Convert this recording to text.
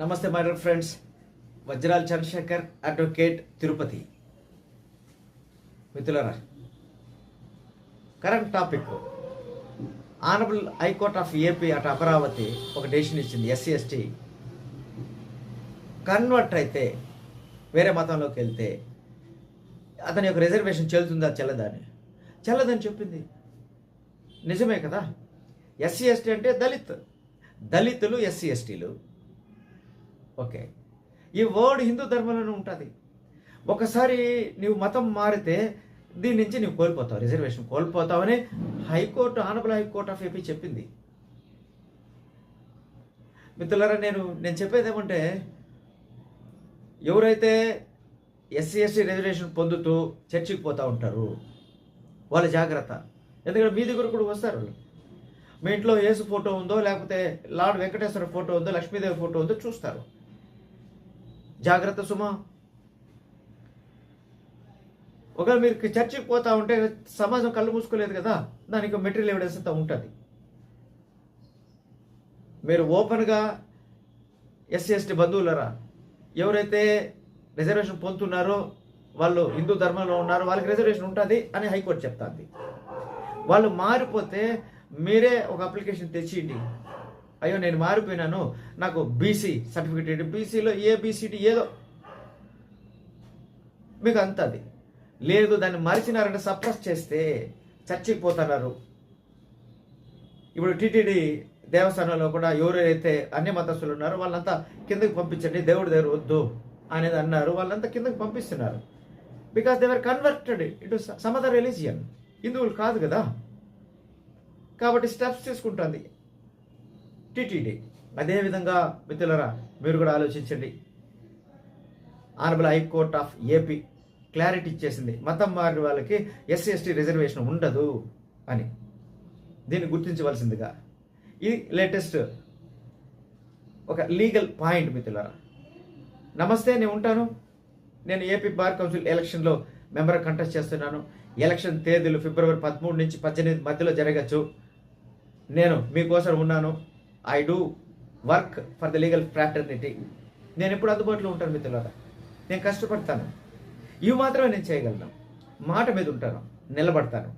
నమస్తే my dear friends. Vajral Chandrasekhar, advocate, Tirupati. మిత్రులారా, current topic. Honourable high court of AP అటు అమరావతి ఒక డెసిషన్ ఇచ్చింది. SC/ST కన్వర్ట్ అయితే, వేరే మతంలోకి వెళ్తే అతని యొక్క రిజర్వేషన్ చెల్లుతుందా చెల్లదా అని. చెల్లదని చెప్పింది. నిజమే కదా. SC/ST అంటే దళితులు SC/STలు. ఓకే, ఈ వర్డ్ హిందూ ధర్మంలోనే ఉంటుంది. ఒకసారి నీవు మతం మారితే దీని నుంచి నీవు కోల్పోతావు, రిజర్వేషన్ కోల్పోతావని high court, honourable high court of AP చెప్పింది. మిత్రులారా, నేను చెప్పేది ఏమంటే, ఎవరైతే SC/ST రిజర్వేషన్ పొందుతూ చర్చికి పోతూ ఉంటారు వాళ్ళ జాగ్రత్త. ఎందుకంటే మీ దగ్గర కూడా వస్తారు వాళ్ళు. మీ ఇంట్లో యేసు ఫోటో ఉందో, లేకపోతే లార్డ్ వెంకటేశ్వర ఫోటో ఉందో, లక్ష్మీదేవి ఫోటో ఉందో చూస్తారు. జాగ్రత్త సుమా. ఒకవేళ మీరు చర్చికి పోతా ఉంటే సమాజం కళ్ళు మూసుకోలేదు కదా, దానికి మెటీరియల్ ఎవిడెన్స్ అంతా ఉంటుంది. మీరు ఓపెన్గా SC/ST బంధువులరా, ఎవరైతే రిజర్వేషన్ పొందుతున్నారో వాళ్ళు హిందూ ధర్మంలో ఉన్నారో వాళ్ళకి రిజర్వేషన్ ఉంటుంది అని హైకోర్టు చెప్తుంది. వాళ్ళు మారిపోతే మీరే ఒక అప్లికేషన్ తెచ్చియండి. అయ్యో నేను మారిపోయినాను, నాకు BC సర్టిఫికేట్, BCలో ABCD ఏదో మీకు అంతది లేదు. దాన్ని మరిచినారంటే సప్రెస్ చేస్తే చర్చికి పోతున్నారు. ఇప్పుడు TTD దేవస్థానంలో కూడా ఎవరైతే అన్య మతస్థులు ఉన్నారో వాళ్ళంతా కిందకి పంపించండి, దేవుడి దగ్గర వద్దు అనేది అన్నారు. వాళ్ళంతా కిందకి పంపిస్తున్నారు. బికాస్ దే వర్ కన్వర్టెడ్ ఇటు సమ్ అదర్ రిలీజియన్. హిందువులు కాదు కదా. కాబట్టి స్టెప్స్ తీసుకుంటుంది TTD. అదేవిధంగా మిత్రులరా, మీరు కూడా ఆలోచించండి. Honourable high court of AP clarity ఇచ్చేసింది, మతం మారిన వాళ్ళకి SC/ST రిజర్వేషన్ ఉండదు అని. దీన్ని గుర్తించవలసిందిగా ఈ లేటెస్ట్ ఒక లీగల్ పాయింట్. మిత్రులరా నమస్తే, నేను ఉంటాను. నేను ఏపీ బార్ కౌన్సిల్ ఎలక్షన్లో మెంబర్ కంటెస్ట్ చేస్తున్నాను. ఎలక్షన్ తేదీలు ఫిబ్రవరి 13 నుంచి 18 మధ్యలో జరగచ్చు. నేను మీకోసం ఉన్నాను. I do work for the legal fraternity. నేను ఎప్పుడు అందుబాటులో ఉంటాను మిత్రులారా. నేను కష్టపడతాను. ఇవి మాత్రమే నేను చేయగలను. మాట మీద ఉంటాను, నిలబడతాను.